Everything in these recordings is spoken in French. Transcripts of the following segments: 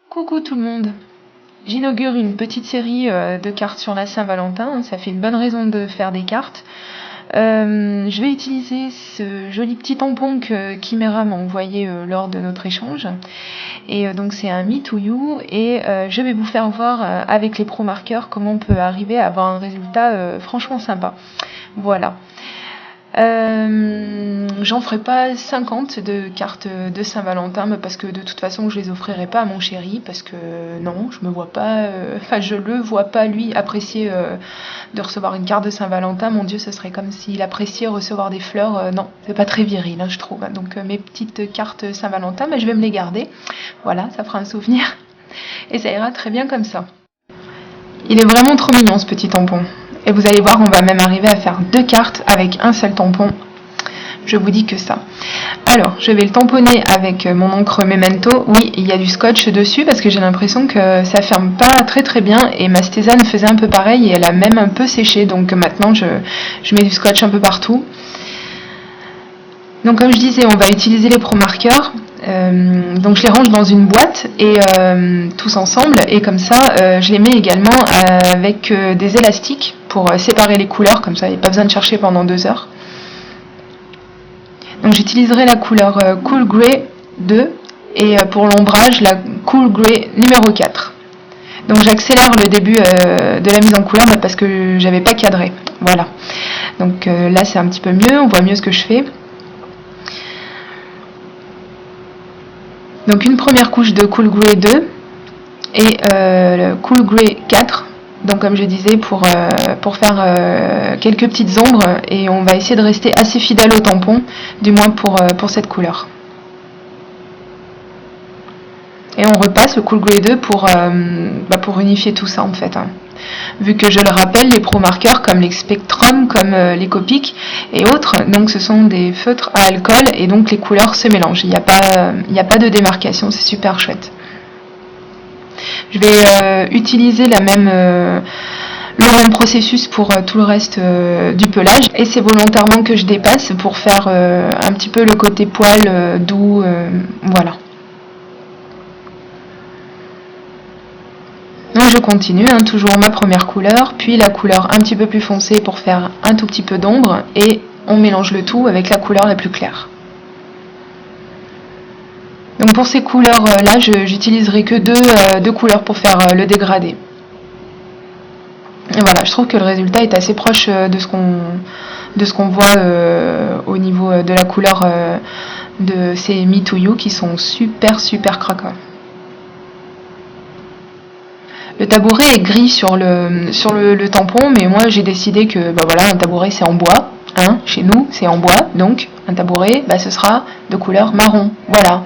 Coucou tout le monde. J'inaugure une petite série de cartes sur la Saint-Valentin. Ça fait une bonne raison de faire des cartes. Je vais utiliser ce joli petit tampon que Chimera m'a envoyé lors de notre échange. Et donc c'est un Me to You et je vais vous faire voir avec les pro marqueurs comment on peut arriver à avoir un résultat franchement sympa. Voilà. J'en ferai pas 50 de cartes de Saint-Valentin parce que de toute façon je les offrirai pas à mon chéri parce que non, je me vois pas, je le vois pas lui apprécier de recevoir une carte de Saint-Valentin. Mon Dieu, ce serait comme s'il appréciait recevoir des fleurs. Non, c'est pas très viril, je trouve. Donc mes petites cartes Saint-Valentin, je vais me les garder. Voilà, ça fera un souvenir et ça ira très bien comme ça. Il est vraiment trop mignon ce petit tampon. Et vous allez voir, on va même arriver à faire 2 cartes avec un seul tampon. Je vous dis que ça. Alors, je vais le tamponner avec mon encre Memento. Oui, il y a du scotch dessus parce que j'ai l'impression que ça ferme pas très bien. Et ma Stézane faisait un peu pareil et elle a même un peu séché. Donc maintenant, je mets du scotch un peu partout. Donc comme je disais, on va utiliser les pro marqueurs. Donc je les range dans une boîte et tous ensemble et comme ça je les mets également avec des élastiques pour séparer les couleurs, comme ça il n'y a pas besoin de chercher pendant 2 heures. Donc j'utiliserai la couleur Cool Grey 2 et pour l'ombrage la Cool Grey numéro 4. Donc j'accélère le début de la mise en couleur parce que j'avais pas cadré. Voilà. Donc là c'est un petit peu mieux, on voit mieux ce que je fais. Donc une première couche de Cool Grey 2 et le Cool Grey 4, donc comme je disais pour faire quelques petites ombres et on va essayer de rester assez fidèle au tampon, du moins pour cette couleur. Et on repasse le Cool Grey 2 pour unifier tout ça en fait. Vu que je le rappelle, les pro marqueurs comme les Spectrum, comme les Copic et autres, donc ce sont des feutres à alcool et donc les couleurs se mélangent. Il n'y a pas de démarcation, c'est super chouette. Je vais utiliser le même processus pour tout le reste du pelage et c'est volontairement que je dépasse pour faire un petit peu le côté poil doux, voilà. Donc je continue, toujours ma première couleur, puis la couleur un petit peu plus foncée pour faire un tout petit peu d'ombre, et on mélange le tout avec la couleur la plus claire. Donc pour ces couleurs-là, j'utiliserai que deux couleurs pour faire le dégradé. Et voilà, je trouve que le résultat est assez proche de ce qu'on voit au niveau de la couleur de ces Me to You qui sont super craquants. Le tabouret est gris sur le tampon, mais moi j'ai décidé que un tabouret c'est en bois, chez nous c'est en bois, donc un tabouret ce sera de couleur marron, voilà.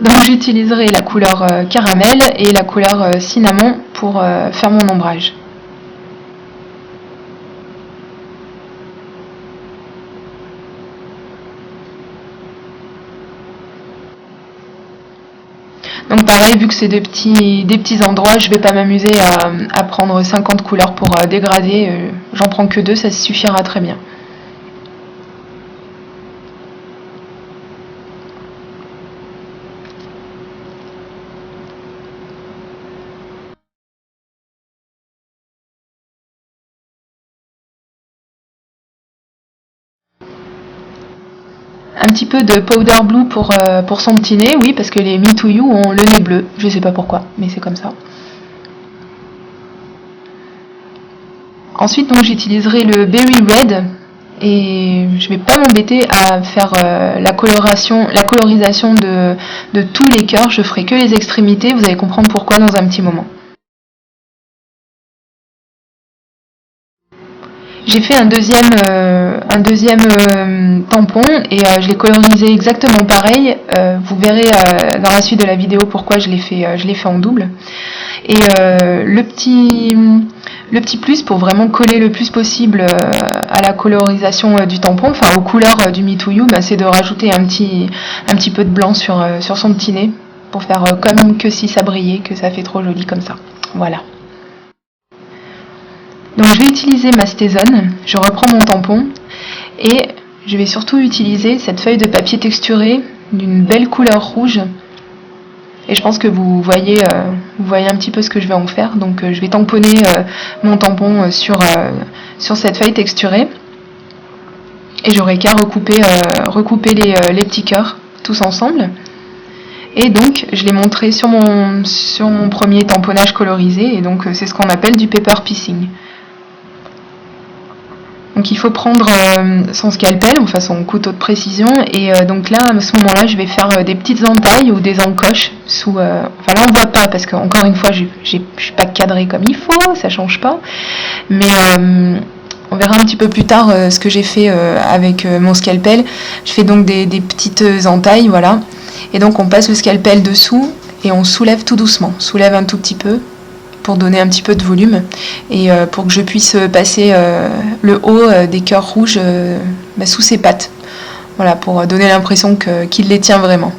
Donc j'utiliserai la couleur caramel et la couleur cinnamon pour faire mon ombrage. Donc pareil, vu que c'est des petits endroits, je ne vais pas m'amuser à prendre 50 couleurs pour dégrader. J'en prends que 2, ça suffira très bien. Un petit peu de powder blue pour son petit nez, oui, parce que les Me to You ont le nez bleu, je sais pas pourquoi, mais c'est comme ça. Ensuite, donc j'utiliserai le Berry Red et je vais pas m'embêter à faire la colorisation de tous les cœurs, je ferai que les extrémités, vous allez comprendre pourquoi dans un petit moment. J'ai fait un deuxième tampon et je l'ai colorisé exactement pareil. Vous verrez dans la suite de la vidéo pourquoi je l'ai fait en double. Et le petit plus pour vraiment coller le plus possible à la colorisation du tampon, enfin aux couleurs du Me to You, c'est de rajouter un petit peu de blanc sur son petit nez pour faire comme que si ça brillait, que ça fait trop joli comme ça. Voilà. Donc je vais utiliser ma Stézane, je reprends mon tampon et je vais surtout utiliser cette feuille de papier texturé d'une belle couleur rouge Et je pense que vous voyez un petit peu ce que je vais en faire. Donc je vais tamponner mon tampon sur cette feuille texturée. Et j'aurai qu'à recouper les petits cœurs tous ensemble. Et donc je l'ai montré sur mon premier tamponnage colorisé. Et donc c'est ce qu'on appelle du paper piecing. Donc il faut prendre son scalpel, enfin son couteau de précision, et donc là, à ce moment-là, je vais faire des petites entailles ou des encoches enfin là on voit pas parce que encore une fois, je suis pas cadrée comme il faut, ça change pas, mais on verra un petit peu plus tard ce que j'ai fait avec mon scalpel. Je fais donc des petites entailles, voilà, et donc on passe le scalpel dessous et on soulève tout doucement, soulève un tout petit peu, pour donner un petit peu de volume et pour que je puisse passer le haut des cœurs rouges sous ses pattes. Voilà, pour donner l'impression qu'il les tient vraiment.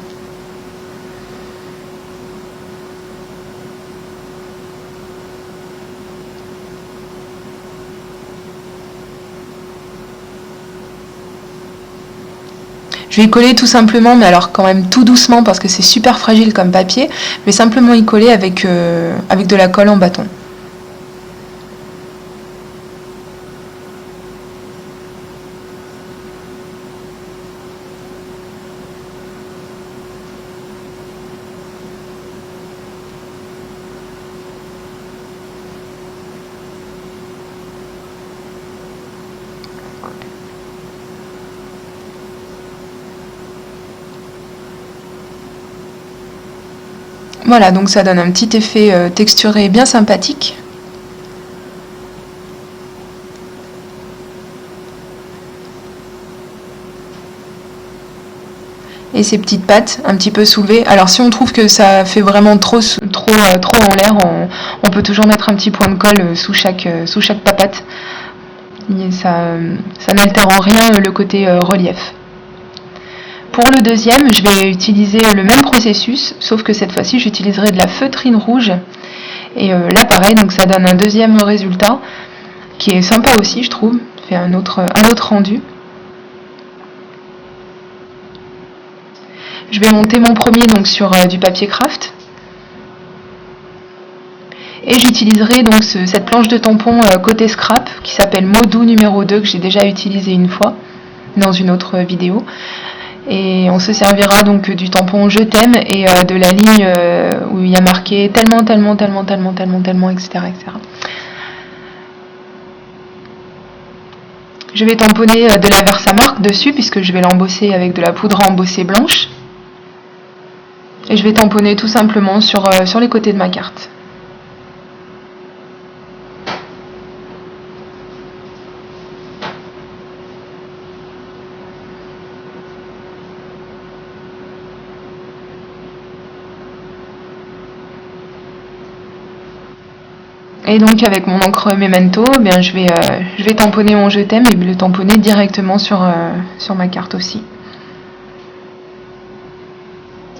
Je vais y coller tout simplement, mais alors quand même tout doucement parce que c'est super fragile comme papier. Je vais simplement y coller avec de la colle en bâton. Voilà, donc ça donne un petit effet texturé bien sympathique. Et ces petites pattes un petit peu soulevées. Alors si on trouve que ça fait vraiment trop en l'air, on peut toujours mettre un petit point de colle sous chaque papate. Et ça n'altère en rien le côté relief. Pour le deuxième, je vais utiliser le même processus, sauf que cette fois-ci, j'utiliserai de la feutrine rouge. Et là, pareil, donc ça donne un deuxième résultat qui est sympa aussi, je trouve. Fait un autre rendu. Je vais monter mon premier donc sur du papier craft. Et j'utiliserai donc cette planche de tampon côté scrap qui s'appelle Modou numéro 2 que j'ai déjà utilisé une fois dans une autre vidéo. Et on se servira donc du tampon je t'aime et de la ligne où il y a marqué tellement, etc., etc. Je vais tamponner de la Versamark dessus puisque je vais l'embosser avec de la poudre à embosser blanche. Et je vais tamponner tout simplement sur les côtés de ma carte. Et donc avec mon encre Memento, je vais tamponner mon je t'aime et le tamponner directement sur ma carte aussi.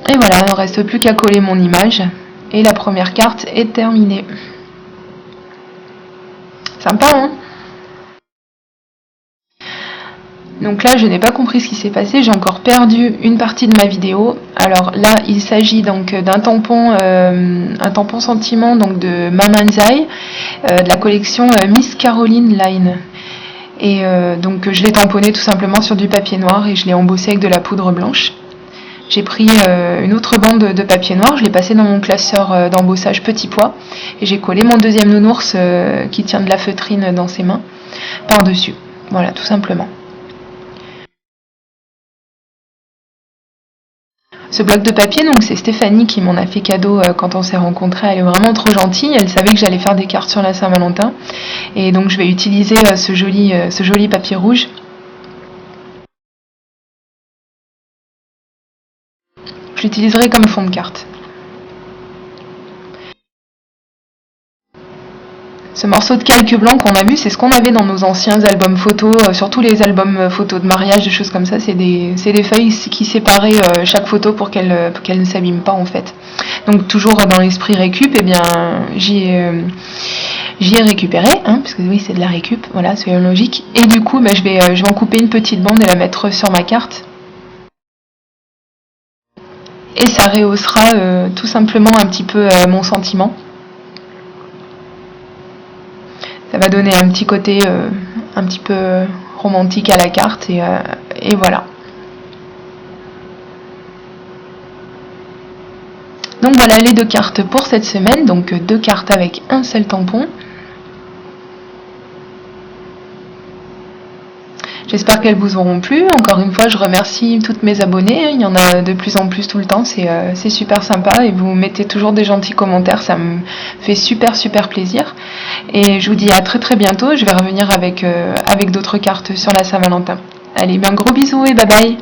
Et voilà, il ne reste plus qu'à coller mon image et la première carte est terminée. Sympa, hein? Donc là, je n'ai pas compris ce qui s'est passé, j'ai encore perdu une partie de ma vidéo. Alors là, il s'agit donc d'un tampon, un tampon sentiment donc de Mamanzai, de la collection Miss Caroline Line. Et donc je l'ai tamponné tout simplement sur du papier noir et je l'ai embossé avec de la poudre blanche. J'ai pris une autre bande de papier noir, je l'ai passé dans mon classeur d'embossage petit pois et j'ai collé mon deuxième nounours qui tient de la feutrine dans ses mains par-dessus. Voilà, tout simplement. Ce bloc de papier, donc c'est Stéphanie qui m'en a fait cadeau quand on s'est rencontrés. Elle est vraiment trop gentille. Elle savait que j'allais faire des cartes sur la Saint-Valentin. Et donc je vais utiliser ce joli papier rouge. Je l'utiliserai comme fond de carte. Ce morceau de calque blanc qu'on a vu, c'est ce qu'on avait dans nos anciens albums photos, surtout les albums photos de mariage, des choses comme ça. C'est des feuilles qui séparaient chaque photo pour qu'elle ne s'abîme pas en fait. Donc toujours dans l'esprit récup, j'y ai récupéré, parce que oui c'est de la récup, voilà, c'est logique. Et du coup, je vais en couper une petite bande et la mettre sur ma carte. et ça rehaussera tout simplement un petit peu mon sentiment. Ça va donner un petit côté un petit peu romantique à la carte et voilà. Donc voilà les 2 cartes pour cette semaine, donc 2 cartes avec un seul tampon. J'espère qu'elles vous auront plu. Encore une fois, je remercie toutes mes abonnées. Il y en a de plus en plus tout le temps. C'est super sympa et vous mettez toujours des gentils commentaires. Ça me fait super plaisir. Et je vous dis à très bientôt. Je vais revenir avec d'autres cartes sur la Saint-Valentin. Allez, ben gros bisous et bye bye.